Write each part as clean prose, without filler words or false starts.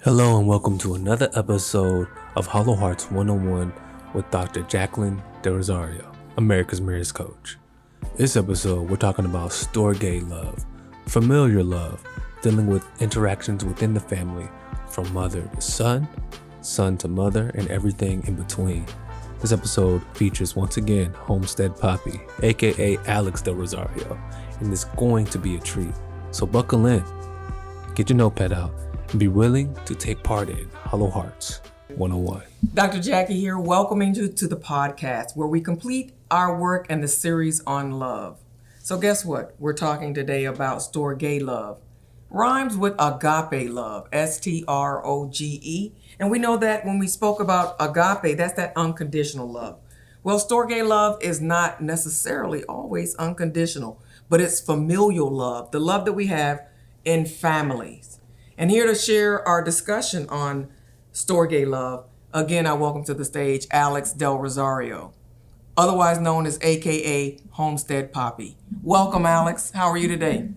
Hello and welcome to another episode of Hollow Hearts 101 with Dr. Jacqueline De Rosario, America's marriage coach. This episode, we're talking about Storge Love, familiar love, dealing with interactions within the family from mother to son, son to mother, and everything in between. This episode features once again Homestead Poppy, aka Alex De Rosario, and it's going to be a treat. So buckle in, get your notepad out, and be willing to take part in Hollow Hearts 101. Dr.Jacquie here, welcoming you to the podcast where we complete our work in the series on love. So guess what? We're talking today about Storge Love. Rhymes with agape love, S-T-R-O-G-E. And we know that when we spoke about agape, that's that unconditional love. Well, Storge love is not necessarily always unconditional, but it's familial love, the love that we have in families. And here to share our discussion on Storge Love, again, I welcome to the stage Alex Del Rosario, otherwise known as AKA Homestead Poppy. Welcome, Alex. How are you today?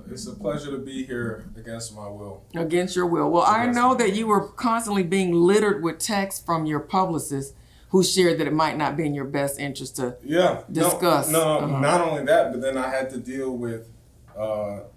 It's a pleasure to be here against my will. Against your will. Well, I know that you were constantly being littered with texts from your publicist who shared that it might not be in your best interest to discuss. Not only that, but then I had to deal with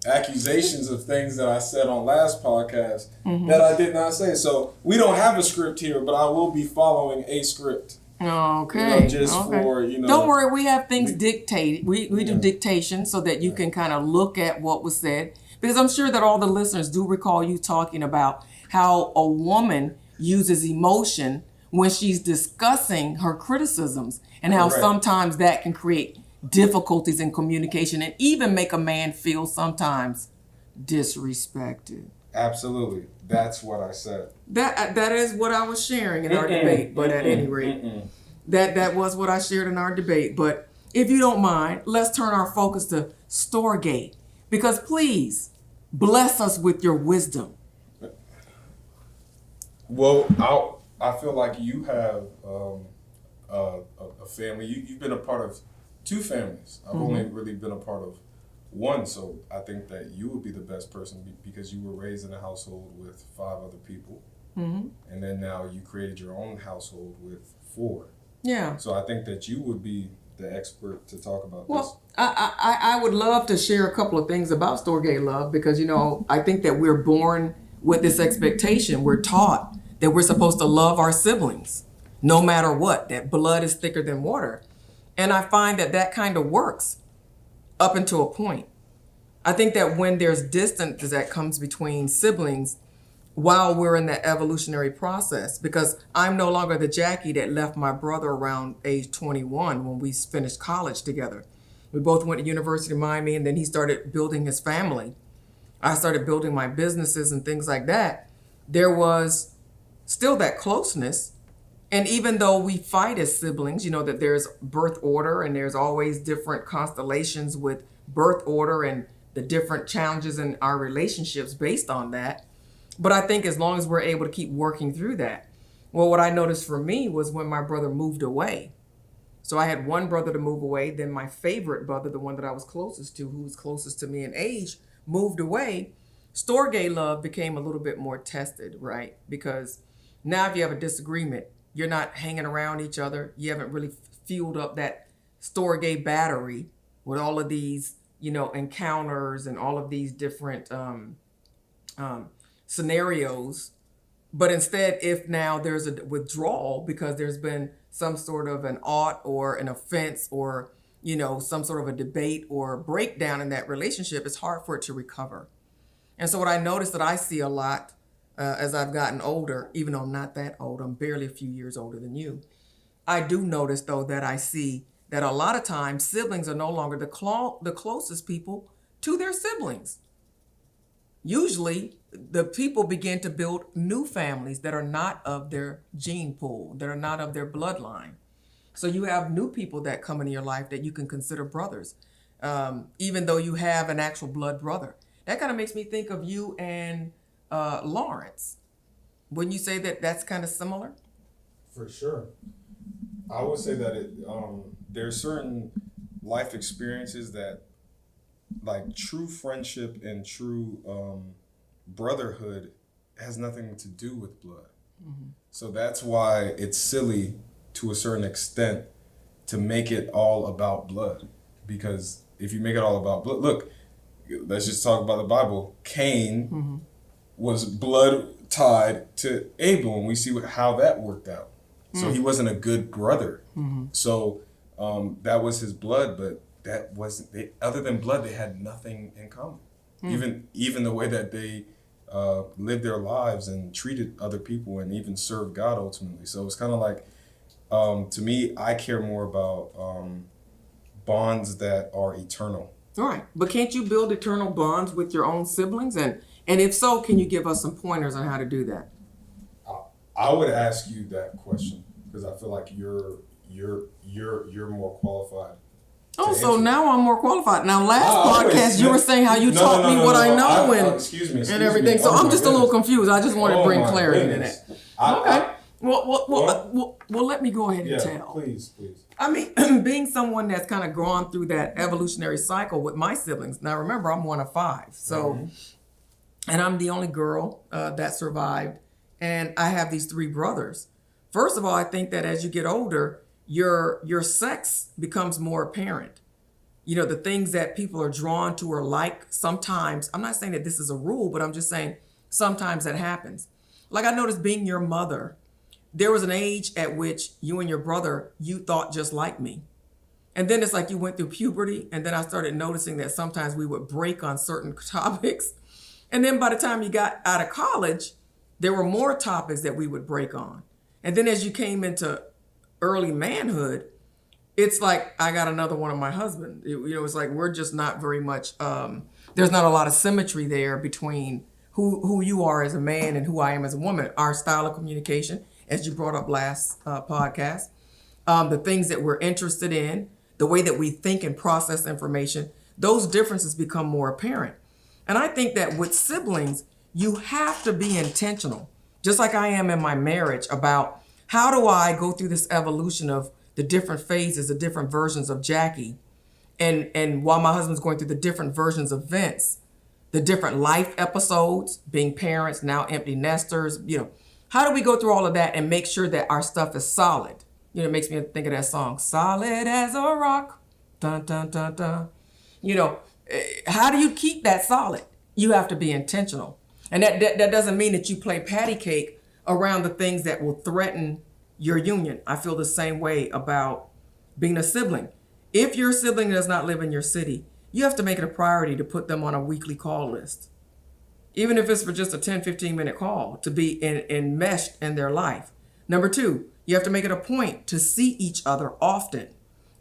accusations of things that I said on last podcast that I did not say. So we don't have a script here, but I will be following a script. Okay. For. Don't worry, we have things dictated. We do dictation so that you can kind of look at what was said. Because I'm sure that all the listeners do recall you talking about how a woman uses emotion when she's discussing her criticisms and how sometimes that can create difficulties in communication and even make a man feel sometimes disrespected. Absolutely. That's what I said. That is what I was sharing in our debate, but at any rate, that was what I shared in our debate. But if you don't mind, let's turn our focus to Storge, because please bless us with your wisdom. Well, I feel like you have a family. You've been a part of two families. I've only really been a part of one, so I think that you would be the best person because you were raised in a household with 5 other people, and then now you created your own household with 4. Yeah. So I think that you would be the expert to talk about this. Well, I would love to share a couple of things about Storge Love because, I think that we're born with this expectation. We're taught that we're supposed to love our siblings no matter what, that blood is thicker than water. And I find that kind of works up until a point. I think that when there's distance that comes between siblings while we're in that evolutionary process, because I'm no longer the Jackie that left my brother around age 21 when we finished college together. We both went to University of Miami, and then he started building his family. I started building my businesses and things like that. There was still that closeness. And even though we fight as siblings, that there's birth order and there's always different constellations with birth order and the different challenges in our relationships based on that. But I think as long as we're able to keep working through that. Well, what I noticed for me was when my brother moved away. So I had one brother to move away. Then my favorite brother, the one that I was closest to, who was closest to me in age, moved away. Storge Love became a little bit more tested, right? Because now if you have a disagreement, you're not hanging around each other. You haven't really fueled up that Storge battery with all of these, encounters and all of these different scenarios. But instead, if now there's a withdrawal because there's been some sort of an ought or an offense or, some sort of a debate or breakdown in that relationship, it's hard for it to recover. And so what I noticed that I see a lot as I've gotten older, even though I'm not that old, I'm barely a few years older than you. I do notice, though, that I see that a lot of times siblings are no longer the closest people to their siblings. Usually, the people begin to build new families that are not of their gene pool, that are not of their bloodline. So you have new people that come into your life that you can consider brothers, even though you have an actual blood brother. That kind of makes me think of you and Lawrence. Wouldn't you say that that's kind of similar? For sure. I would say that there's certain life experiences that, like true friendship and true brotherhood has nothing to do with blood. So that's why it's silly to a certain extent to make it all about blood. Because if you make it all about blood, look, let's just talk about the Bible. Cain was blood tied to Abel, and we see how that worked out. So he wasn't a good brother. So that was his blood, but that wasn't. Other than blood, they had nothing in common. Even the way that they lived their lives and treated other people, and even served God ultimately. So it's kind of like, to me, I care more about bonds that are eternal. All right, but can't you build eternal bonds with your own siblings? And if so, can you give us some pointers on how to do that? I would ask you that question because I feel like you're more qualified. Oh, so now I'm more qualified. Now, last podcast you were saying how you taught me what I know and everything. So I'm just a little confused. I just wanted to bring clarity to that. Okay. Well, let me go ahead and tell. Please. I mean, being someone that's kind of gone through that evolutionary cycle with my siblings. Now, remember, I'm one of 5. So, and I'm the only girl that survived. And I have these 3 brothers. First of all, I think that as you get older, your sex becomes more apparent. You know, the things that people are drawn to or like sometimes, I'm not saying that this is a rule, but I'm just saying sometimes that happens. Like I noticed being your mother, there was an age at which you and your brother, you thought just like me. And then it's like you went through puberty, and then I started noticing that sometimes we would break on certain topics. And then by the time you got out of college, there were more topics that we would break on. And then as you came into early manhood, it's like I got another one of my husband. It's like we're just not very much, there's not a lot of symmetry there between who you are as a man and who I am as a woman. Our style of communication, as you brought up last podcast, the things that we're interested in, the way that we think and process information, those differences become more apparent. And I think that with siblings, you have to be intentional, just like I am in my marriage, about how do I go through this evolution of the different phases, the different versions of Jackie, and while my husband's going through the different versions of Vince, the different life episodes, being parents, now empty nesters, how do we go through all of that and make sure that our stuff is solid? It makes me think of that song, solid as a rock, dun, dun, dun, dun. How do you keep that solid? You have to be intentional. And that doesn't mean that you play patty cake around the things that will threaten your union. I feel the same way about being a sibling. If your sibling does not live in your city, you have to make it a priority to put them on a weekly call list. Even if it's for just a 10, 15-minute call, to be enmeshed in their life. Number 2, you have to make it a point to see each other often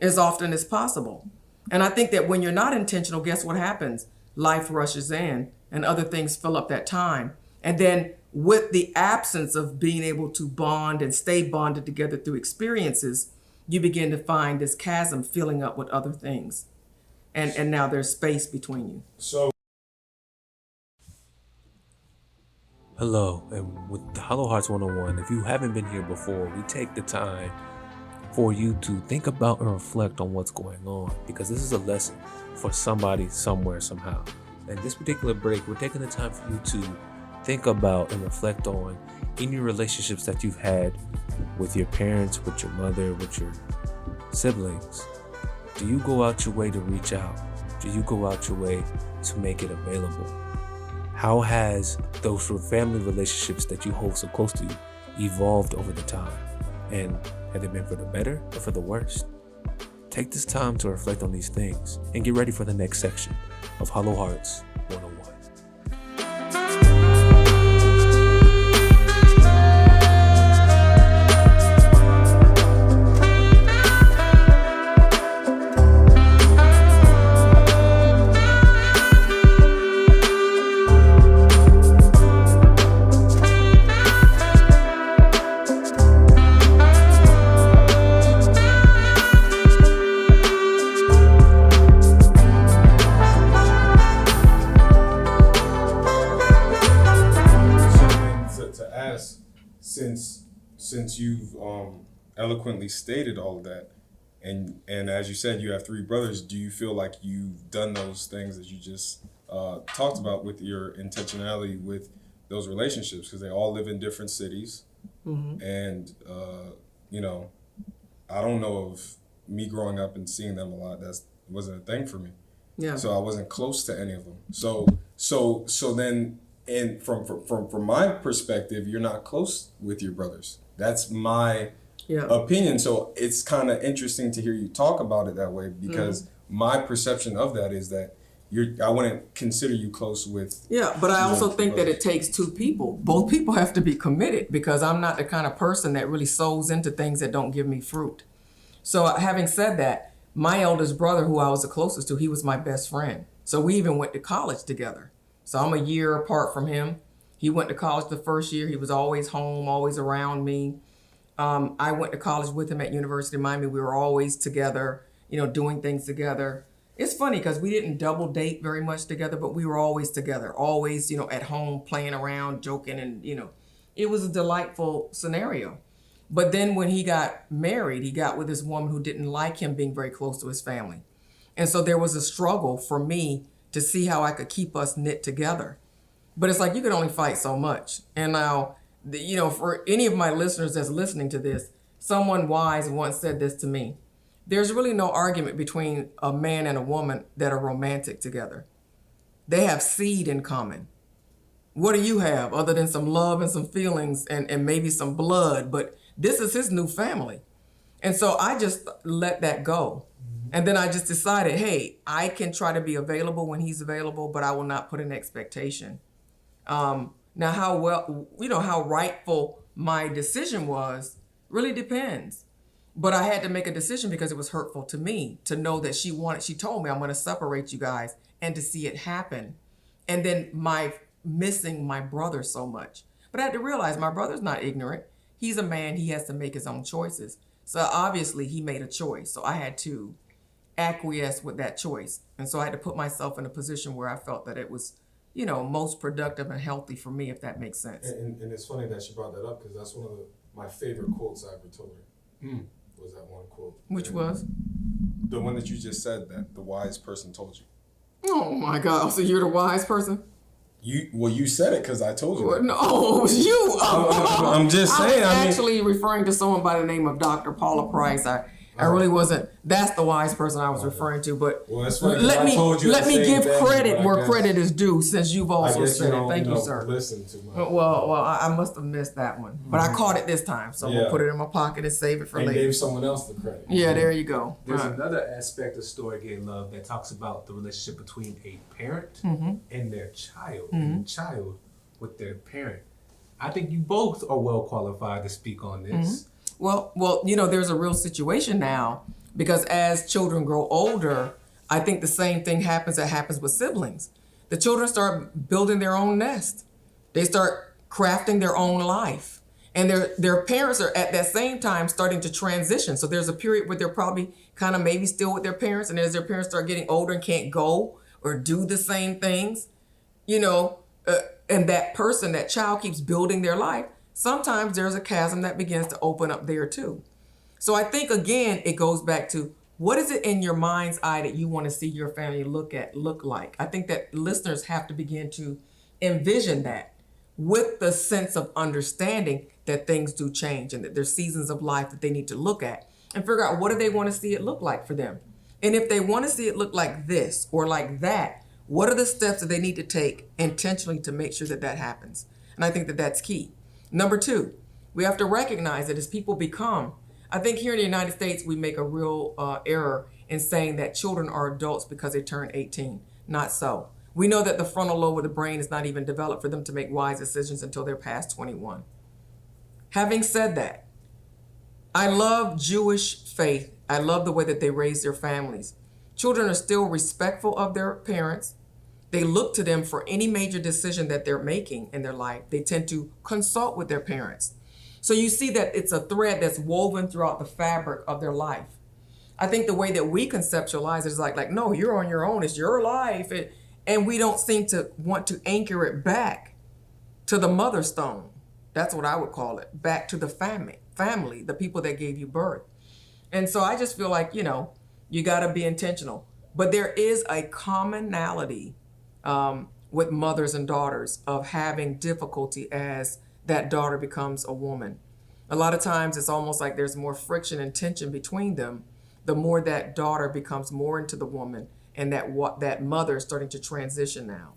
as possible. And I think that when you're not intentional, guess what happens? Life rushes in and other things fill up that time. And then with the absence of being able to bond and stay bonded together through experiences, you begin to find this chasm filling up with other things. And now there's space between you. So, Hello, and with the Hollow Hearts 101, if you haven't been here before, we take the time for you to think about and reflect on what's going on, because this is a lesson for somebody, somewhere, somehow. And this particular break, we're taking the time for you to think about and reflect on any relationships that you've had with your parents, with your mother, with your siblings. Do you go out your way to reach out? Do you go out your way to make it available? How has those family relationships that you hold so close to you evolved over the time? And have they been for the better or for the worse? Take this time to reflect on these things and get ready for the next section of Hollow Hearts 101. Since you've eloquently stated all of that, and as you said, you have 3 brothers, do you feel like you've done those things that you just talked about with your intentionality with those relationships because they all live in different cities. And, you know, I don't know of me growing up and seeing them a lot. That wasn't a thing for me. Yeah. So I wasn't close to any of them. So then, and from my perspective, you're not close with your brothers. That's my opinion. So it's kind of interesting to hear you talk about it that way because my perception of that is that I wouldn't consider you close with. Yeah, but I also think that it takes two people. Both people have to be committed because I'm not the kind of person that really sows into things that don't give me fruit. So having said that, my eldest brother, who I was the closest to, he was my best friend. So we even went to college together. So I'm a year apart from him. He went to college the first year. He was always home, always around me. I went to college with him at University of Miami. We were always together, you know, doing things together. It's funny because we didn't double date very much together, but we were always together, always, you know, at home, playing around, joking, and, you know, it was a delightful scenario. But then when he got married, he got with this woman who didn't like him being very close to his family. And so there was a struggle for me to see how I could keep us knit together. But it's like you can only fight so much. And now, you know, for any of my listeners that's listening to this, someone wise once said this to me. There's really no argument between a man and a woman that are romantic together. They have seed in common. What do you have other than some love and some feelings and maybe some blood? But this is his new family. And so I just let that go. And then I just decided, hey, I can try to be available when he's available, but I will not put an expectation. Now, how well, you know, how rightful my decision was really depends. But I had to make a decision because it was hurtful to me to know that she told me I'm going to separate you guys and to see it happen. And then missing my brother so much. But I had to realize my brother's not ignorant. He's a man. He has to make his own choices. So obviously he made a choice. So I had to acquiesce with that choice. And so I had to put myself in a position where I felt that it was, you know, most productive and healthy for me, if that makes sense. And it's funny that she brought that up because that's one of my favorite quotes I ever told her. Was that one quote. Which was? The one that you just said that the wise person told you. Oh my God. So you're the wise person? You said it because I told you that. No, it was you. I'm just saying. I was actually referring to someone by the name of Dr. Paula Price. I really wasn't. That's the wise person I was referring to. But well, it's funny, let me give thing, credit where credit is due, since you've also said it. Thank you, sir. Listen to my. Well, I must have missed that one, but I caught it this time, so we'll put it in my pocket and save it for later. Gave someone else the credit. Yeah, there you go. There's another aspect of Storge Love that talks about the relationship between a parent and their child, and the child with their parent. I think you both are well qualified to speak on this. Well, you know, there's a real situation now because as children grow older, I think the same thing happens that happens with siblings. The children start building their own nest. They start crafting their own life. And their parents are at that same time starting to transition. So there's a period where they're probably kind of maybe still with their parents. And as their parents start getting older and can't go or do the same things, you know, and that child keeps building their life. Sometimes there's a chasm that begins to open up there too. So I think, again, it goes back to what is it in your mind's eye that you want to see your family look like? I think that listeners have to begin to envision that with the sense of understanding that things do change and that there's seasons of life that they need to look at and figure out what do they want to see it look like for them. And if they want to see it look like this or like that, what are the steps that they need to take intentionally to make sure that that happens? And I think that that's key. Number two, we have to recognize that as people become, I think here in the United States, we make a real error in saying that children are adults because they turn 18. Not so. We know that the frontal lobe of the brain is not even developed for them to make wise decisions until they're past 21. Having said that, I love Jewish faith. I love the way that they raise their families. Children are still respectful of their parents. They look to them for any major decision that they're making in their life. They tend to consult with their parents. So you see that it's a thread that's woven throughout the fabric of their life. I think the way that we conceptualize it is like, no, you're on your own. It's your life. And we don't seem to want to anchor it back to the mother stone. That's what I would call it. Back to the family, the people that gave you birth. And so I just feel like, you know, you got to be intentional. But there is a commonality with mothers and daughters of having difficulty as that daughter becomes a woman. A lot of times it's almost like there's more friction and tension between them the more that daughter becomes more into the woman and that mother is starting to transition now.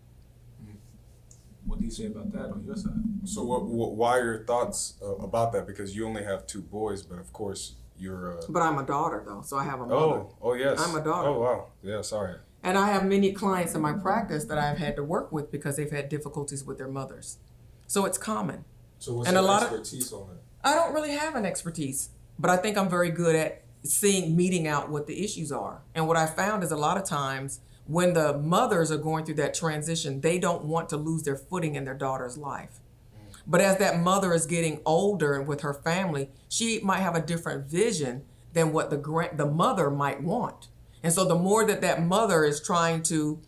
What do you say about that on your side? So why are your thoughts about that? Because you only have 2 boys, but of course you're. But I'm a daughter though, so I have a mother. Oh yes. I'm a daughter. Oh wow. Yeah. Sorry. And I have many clients in my practice that I've had to work with because they've had difficulties with their mothers. So it's common. So what's And a your lot of- expertise on that? I don't really have an expertise, but I think I'm very good at meeting out what the issues are. And what I found is a lot of times when the mothers are going through that transition, they don't want to lose their footing in their daughter's life. But as that mother is getting older and with her family, she might have a different vision than what the mother might want. And so the more that mother is trying to,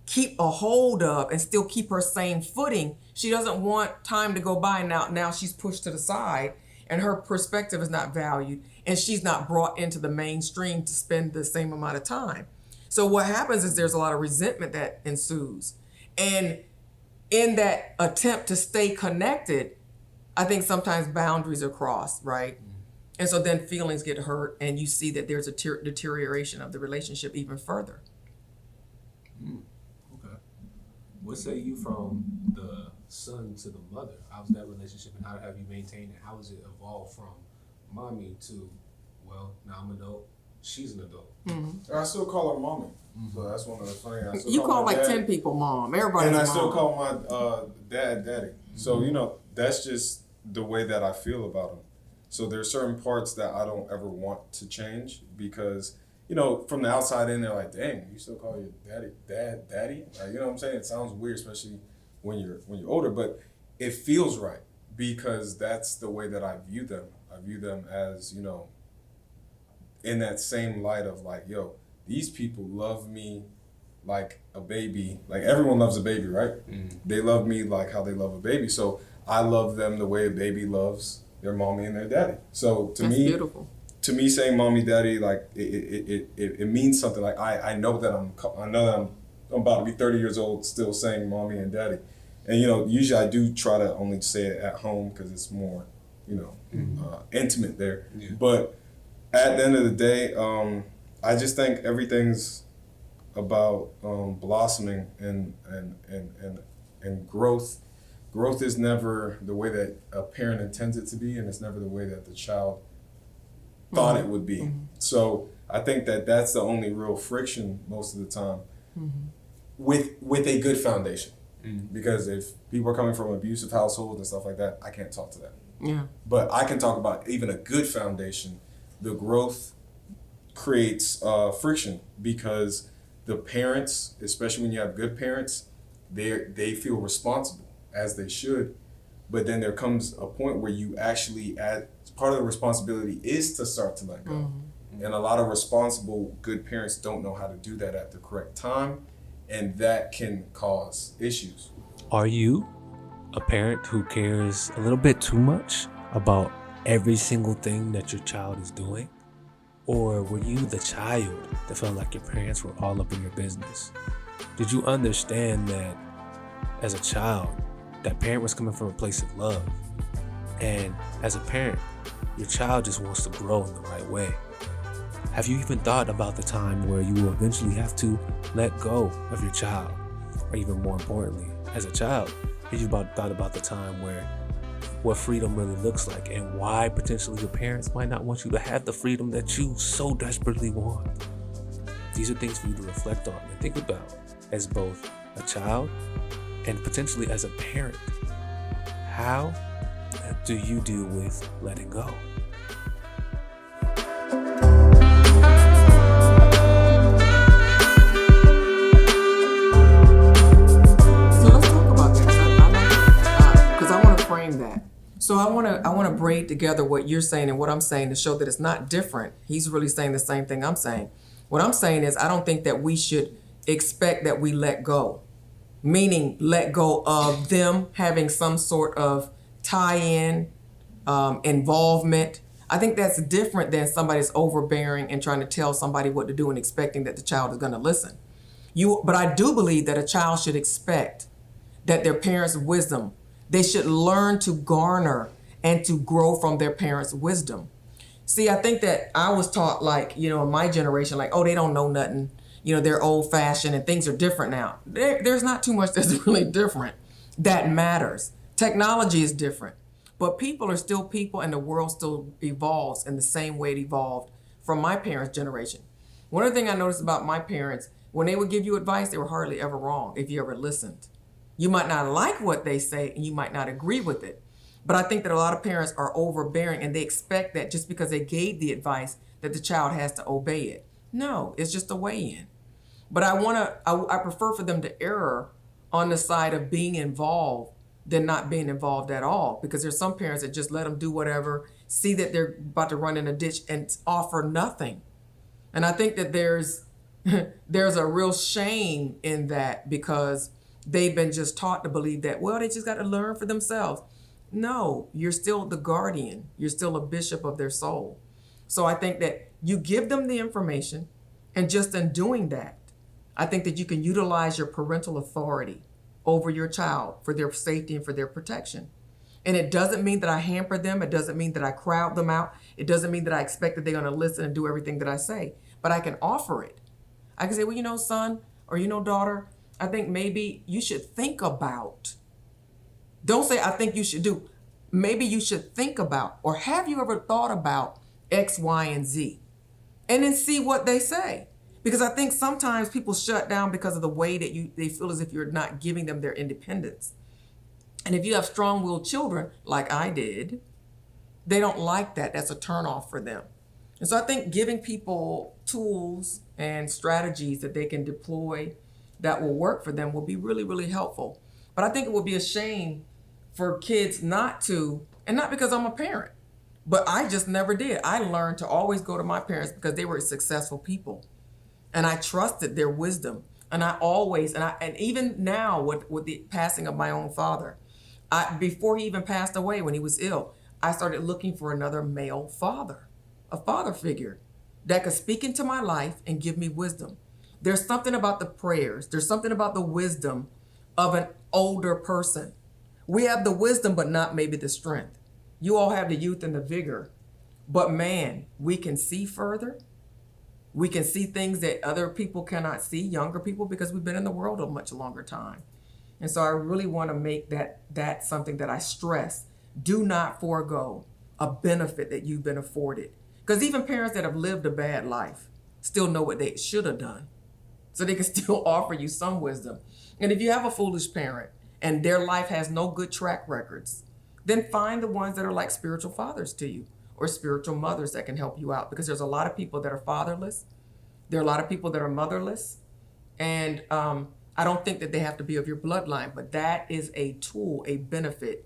keep a hold of and still keep her same footing, she doesn't want time to go by. Now she's pushed to the side and her perspective is not valued and she's not brought into the mainstream to spend the same amount of time. So what happens is there's a lot of resentment that ensues. And in that attempt to stay connected, I think sometimes boundaries are crossed, right? And so then feelings get hurt and you see that there's a deterioration of the relationship even further. Okay. What say you from the son to the mother? How's that relationship and how have you maintained it? How has it evolved from mommy to, well, now I'm an adult, she's an adult? I still call her mommy. So that's one of the funny. I still You call my like dad, 10 people mom. Everybody's and I mom. still call my dad daddy. So that's just the way that I feel about him. So there's certain parts that I don't ever want to change because from the outside in, they're like, dang, you still call your daddy? Like, you know what I'm saying? It sounds weird, especially when you're older, but it feels right because that's the way that I view them. I view them as, in that same light of like, yo, these people love me like a baby. Like everyone loves a baby, right? They love me like how they love a baby. So I love them the way a baby loves their mommy and their daddy. So to That's me, beautiful. To me, saying mommy, daddy, like it means something. Like I know that I'm about to be 30 years old, still saying mommy and daddy. And usually I do try to only say it at home because it's more, intimate there. Yeah. But at the end of the day, I just think everything's about blossoming and growth. Growth is never the way that a parent intends it to be, and it's never the way that the child thought it would be. So I think that that's the only real friction most of the time with a good foundation. Because if people are coming from abusive households and stuff like that, I can't talk to that. Yeah. But I can talk about even a good foundation. The growth creates friction because the parents, especially when you have good parents, they feel responsible as they should. But then there comes a point where you actually part of the responsibility is to start to let go. And a lot of responsible, good parents don't know how to do that at the correct time. And that can cause issues. Are you a parent who cares a little bit too much about every single thing that your child is doing? Or were you the child that felt like your parents were all up in your business? Did you understand that as a child, that parent was coming from a place of love? And as a parent, your child just wants to grow in the right way. Have you even thought about the time where you will eventually have to let go of your child? Or even more importantly, as a child, have you thought about the time where what freedom really looks like and why potentially your parents might not want you to have the freedom that you so desperately want? These are things for you to reflect on and think about as both a child and potentially as a parent. How do you deal with letting go? So I want to braid together what you're saying and what I'm saying to show that it's not different. He's really saying the same thing I'm saying. What I'm saying is I don't think that we should expect that we let go, meaning let go of them having some sort of tie-in, involvement. I think that's different than somebody's overbearing and trying to tell somebody what to do and expecting that the child is going to listen. But I do believe that a child should expect that their parents' wisdom, they should learn to garner and to grow from their parents' wisdom. See, I think that I was taught, like, you know, in my generation, like, oh, they don't know nothing. You know, they're old fashioned and things are different now. There's not too much that's really different that matters. Technology is different, but people are still people, and the world still evolves in the same way it evolved from my parents' generation. One of the things I noticed about my parents, when they would give you advice, they were hardly ever wrong if you ever listened. You might not like what they say and you might not agree with it. But I think that a lot of parents are overbearing and they expect that just because they gave the advice that the child has to obey it. No, it's just a weigh-in. But I prefer for them to err on the side of being involved than not being involved at all. Because there's some parents that just let them do whatever, see that they're about to run in a ditch and offer nothing. And I think that there's a real shame in that because they've been just taught to believe that, well, they just got to learn for themselves. No, you're still the guardian. You're still a bishop of their soul. So I think that you give them the information, and just in doing that, I think that you can utilize your parental authority over your child for their safety and for their protection. And it doesn't mean that I hamper them. It doesn't mean that I crowd them out. It doesn't mean that I expect that they're going to listen and do everything that I say. But I can offer it. I can say, well, you know, son, or you know, daughter, I think maybe you should think about. Don't say, I think you should do. Maybe you should think about, or have you ever thought about X, Y, and Z? And then see what they say. Because I think sometimes people shut down because of the way that they feel as if you're not giving them their independence. And if you have strong-willed children, like I did, they don't like that. That's a turnoff for them. And so I think giving people tools and strategies that they can deploy that will work for them will be really, really helpful. But I think it would be a shame for kids not to, and not because I'm a parent, but I just never did. I learned to always go to my parents because they were successful people. And I trusted their wisdom. And I always, and even now with the passing of my own father, before he even passed away when he was ill, I started looking for another male father, a father figure that could speak into my life and give me wisdom. There's something about the prayers. There's something about the wisdom of an older person. We have the wisdom, but not maybe the strength. You all have the youth and the vigor, but man, we can see further. We can see things that other people cannot see, younger people, because we've been in the world a much longer time. And so I really want to make that something that I stress. Do not forego a benefit that you've been afforded. Because even parents that have lived a bad life still know what they should have done. So they can still offer you some wisdom. And if you have a foolish parent and their life has no good track records, then find the ones that are like spiritual fathers to you or spiritual mothers that can help you out. Because there's a lot of people that are fatherless. There are a lot of people that are motherless. And I don't think that they have to be of your bloodline, but that is a tool, a benefit,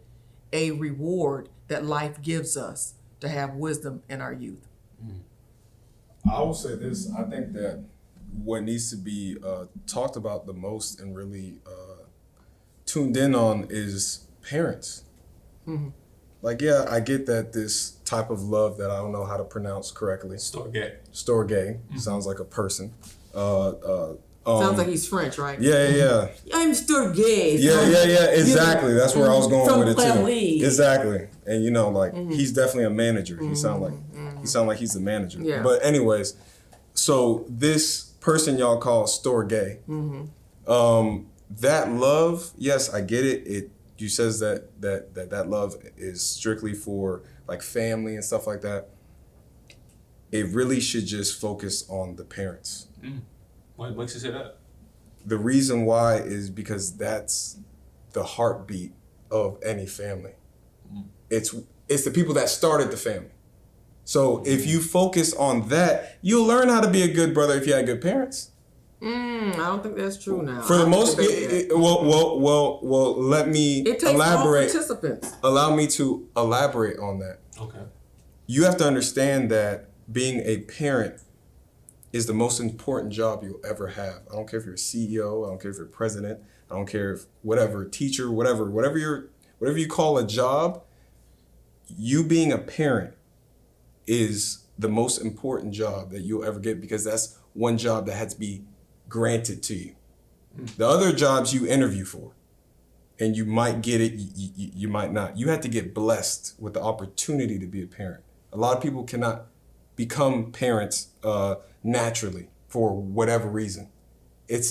a reward that life gives us to have wisdom in our youth. I will say this. I think that what needs to be talked about the most and really tuned in on is parents. Mm-hmm. Like, yeah, I get that this type of love that I don't know how to pronounce correctly. Storge. Mm-hmm. Sounds like a person. Sounds like he's French, right? Yeah. I'm Storge. Yeah. Exactly. That's where I was going with it too. Paris. Exactly. And you know, like he's definitely a manager. He sound like he's the manager. Yeah. But anyways, so this person y'all call Storge, that love, yes, I get it. You says that love is strictly for like family and stuff like that. It really should just focus on the parents. What makes you say that? The reason why is because that's the heartbeat of any family. It's the people that started the family. So if you focus on that, you'll learn how to be a good brother if you had good parents. I don't think that's true now. For the most, well, let me elaborate. All participants. Allow me to elaborate on that. Okay. You have to understand that being a parent is the most important job you'll ever have. I don't care if you're a CEO, I don't care if you're president, I don't care if whatever, teacher, whatever you call a job, you being a parent is the most important job that you'll ever get because that's one job that has to be granted to you. The other jobs you interview for, and you might get it, you might not. You have to get blessed with the opportunity to be a parent. A lot of people cannot become parents naturally for whatever reason. It's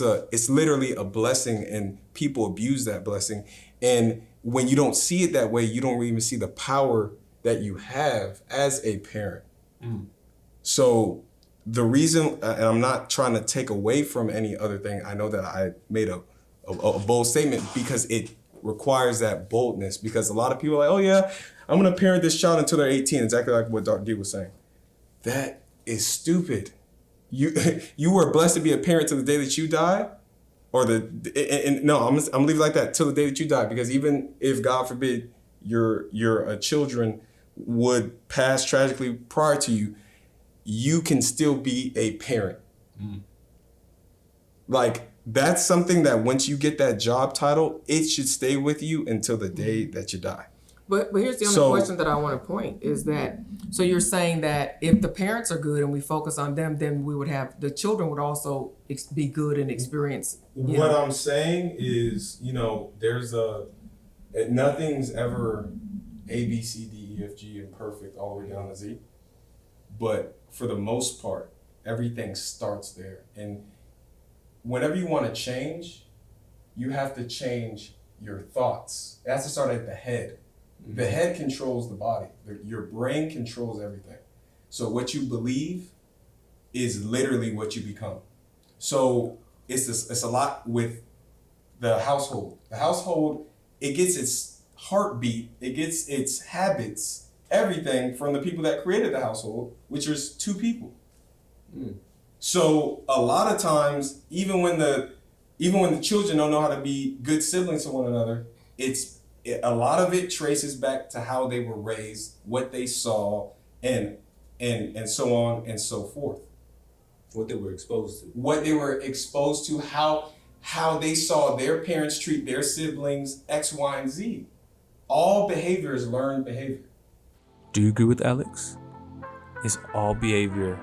literally a blessing, and people abuse that blessing. And when you don't see it that way, you don't even see the power that you have as a parent. So the reason, and I'm not trying to take away from any other thing, I know that I made a bold statement because it requires that boldness, because a lot of people are like, oh yeah, I'm gonna parent this child until they're 18, exactly like what Dr. D was saying. That is stupid. You were blessed to be a parent till the day that you die, or no, I'm gonna leave it like that, till the day that you die, because even if, God forbid, your children would pass tragically prior to you, you can still be a parent. Like, that's something that once you get that job title, it should stay with you until the day that you die. But here's the only question that I want to point is that, so you're saying that if the parents are good and we focus on them, then we would have, the children would also be good and experience. What I'm saying is, there's nothing's ever A, B, C, D, E, F, G, and perfect all the way down to Z. But for the most part, everything starts there. And whenever you want to change, you have to change your thoughts. It has to start at the head. The head controls the body. Your brain controls everything. So what you believe is literally what you become. So it's a lot with the household. The household, it gets its heartbeat, it gets its habits, everything from the people that created the household, which is two people. So a lot of times, even when the children don't know how to be good siblings to one another, a lot of it traces back to how they were raised, what they saw, and so on and so forth. What they were exposed to. What they were exposed to, how they saw their parents treat their siblings, X, Y, and Z. All behavior is learned behavior. Do you agree with Alex? Is all behavior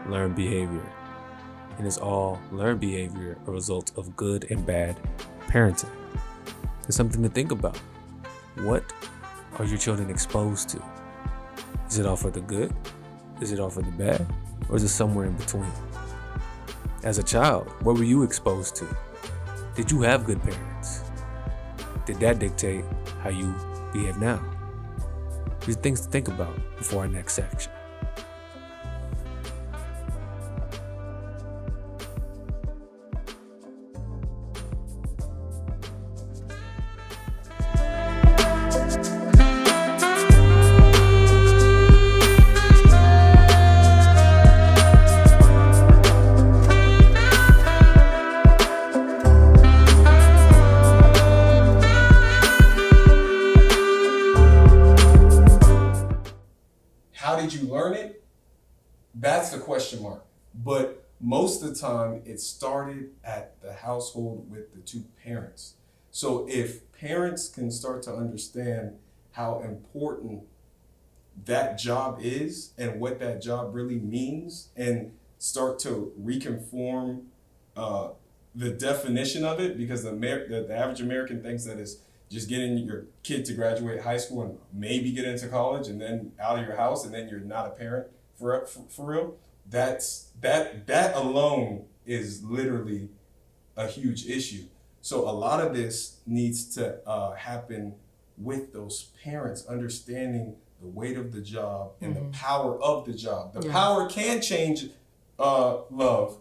learned behavior? And is all learned behavior a result of good and bad parenting? It's something to think about. What are your children exposed to? Is it all for the good? Is it all for the bad? Or is it somewhere in between? As a child, what were you exposed to? Did you have good parents? Did that dictate how you behave now? These are things to think about before our next section. That's the question mark. But most of the time, it started at the household with the two parents. So if parents can start to understand how important that job is and what that job really means, and start to reconform the definition of it, because the average American thinks that it's just getting your kid to graduate high school and maybe get into college and then out of your house, and then you're not a parent for real. That alone is literally a huge issue. So a lot of this needs to happen with those parents understanding the weight of the job and the power of the job. The power can change love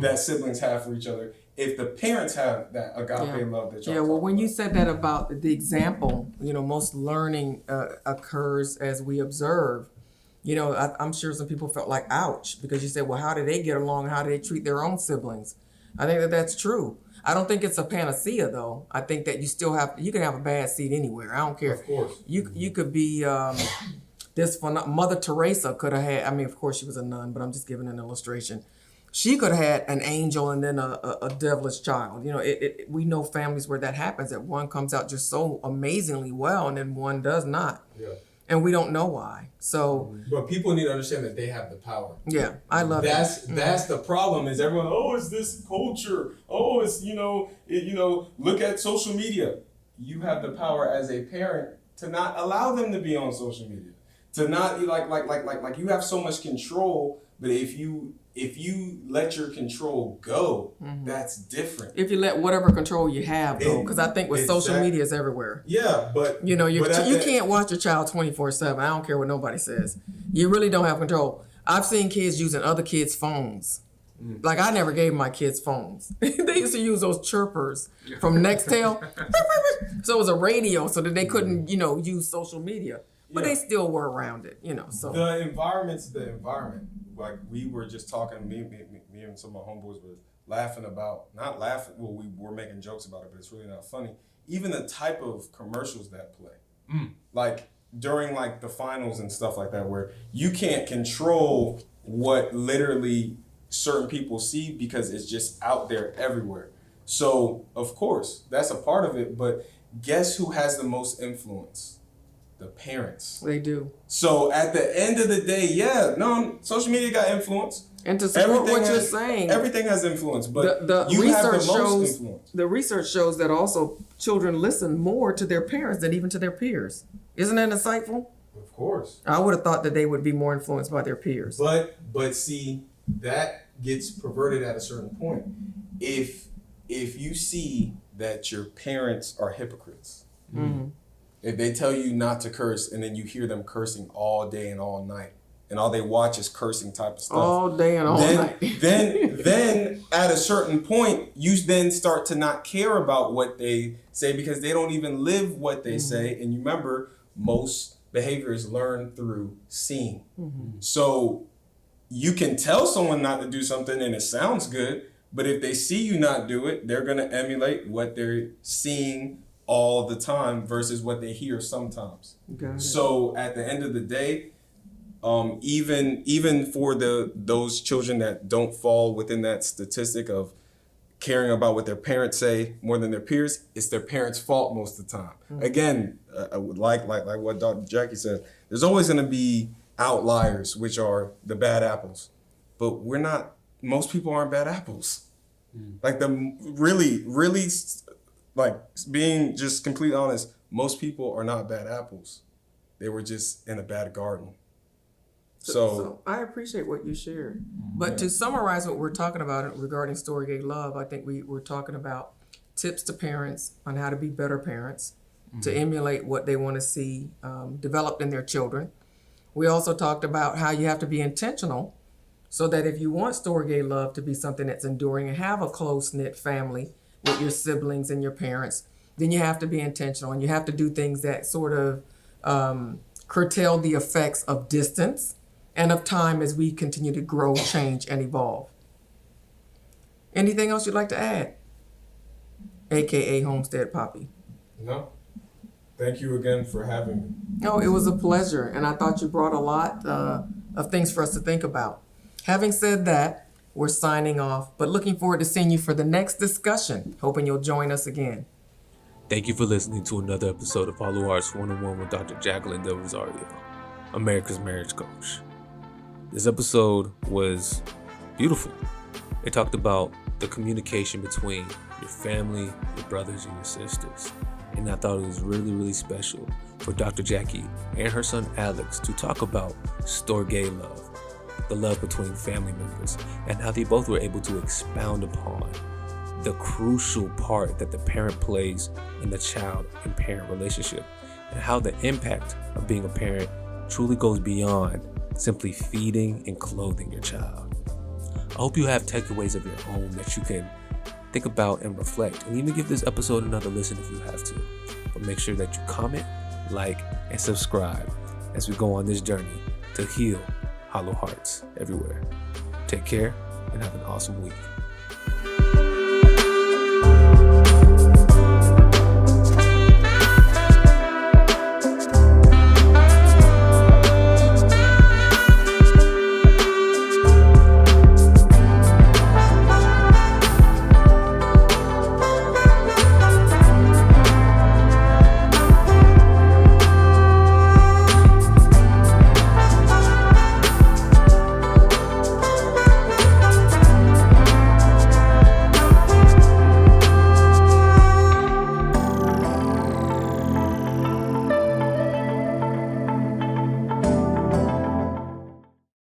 that siblings have for each other if the parents have that agape love that y'all well, when about. you said that about the example, most learning occurs as we observe. I'm sure some people felt like, ouch, because you said, well, how do they get along? How do they treat their own siblings? I think that that's true. I don't think it's a panacea, though. I think that you can have a bad seed anywhere. I don't care. Of course. You could be Mother Teresa could have had, of course she was a nun, but I'm just giving an illustration. She could have had an angel and then a devilish child. We know families where that happens, that one comes out just so amazingly well and then one does not. Yeah. and we don't know why. So But people need to understand that they have the power. yeah, I love That's the problem. Is everyone? Oh, it's this culture. Oh, it's Look at social media. You have the power as a parent to not allow them to be on social media. To not like you have so much control. But if you let your control go, that's different. If you let whatever control you have go, because I think with social media is everywhere. Yeah, but you can't watch your child 24/7. I don't care what nobody says. You really don't have control. I've seen kids using other kids' phones. Like I never gave my kids phones. They used to use those chirpers from Nextel. So it was a radio so that they couldn't, use social media. But they still were around it, so. The environment's the environment. Like we were just talking, me and some of my homeboys were not laughing, well, we were making jokes about it, but it's really not funny. Even the type of commercials that play. Like during like the finals and stuff like that, where you can't control what literally certain people see because it's just out there everywhere. So of course, that's a part of it, but guess who has the most influence? The parents. They do. So at the end of the day, social media got influence. And to support what you're saying, everything has influence, but the you research have the most shows influence. the research shows that also children listen more to their parents than even to their peers. Isn't that insightful? Of course. I would have thought that they would be more influenced by their peers. But see, that gets perverted at a certain point. If you see that your parents are hypocrites, if they tell you not to curse and then you hear them cursing all day and all night, and all they watch is cursing type of stuff. All day and all night. then at a certain point, you then start to not care about what they say because they don't even live what they say. And you remember, most behaviors learn through seeing. So you can tell someone not to do something and it sounds good, but if they see you not do it, they're going to emulate what they're seeing all the time versus what they hear sometimes. So at the end of the day, even for those children that don't fall within that statistic of caring about what their parents say more than their peers, it's their parents' fault most of the time. Again, I would like what Dr.Jacquie said, there's always going to be outliers, which are the bad apples, but most people aren't bad apples. Like the really like being just completely honest, most people are not bad apples. They were just in a bad garden. So I appreciate what you shared. But to summarize what we're talking about regarding Storge Love, I think we're talking about tips to parents on how to be better parents, to emulate what they want to see developed in their children. We also talked about how you have to be intentional so that if you want Storge Love to be something that's enduring and have a close-knit family with your siblings and your parents, then you have to be intentional and you have to do things that sort of curtail the effects of distance and of time as we continue to grow, change, and evolve. Anything else you'd like to add? AKA Homestead Poppy. No. Thank you again for having me. No, it was a pleasure, and I thought you brought a lot of things for us to think about. Having said that, we're signing off, but looking forward to seeing you for the next discussion. Hoping you'll join us again. Thank you for listening to another episode of Hollow Hearts 101 with Dr. Jacqueline Del Rosario, America's marriage coach. This episode was beautiful. It talked about the communication between your family, your brothers, and your sisters. And I thought it was really, really special for Dr. Jacquie and her son Alex to talk about Storge Love, the love between family members, and how they both were able to expound upon the crucial part that the parent plays in the child and parent relationship, and how the impact of being a parent truly goes beyond simply feeding and clothing your child. I hope you have takeaways of your own that you can think about and reflect, and even give this episode another listen if you have to. But make sure that you comment, like, and subscribe as we go on this journey to heal hollow hearts everywhere. Take care and have an awesome week.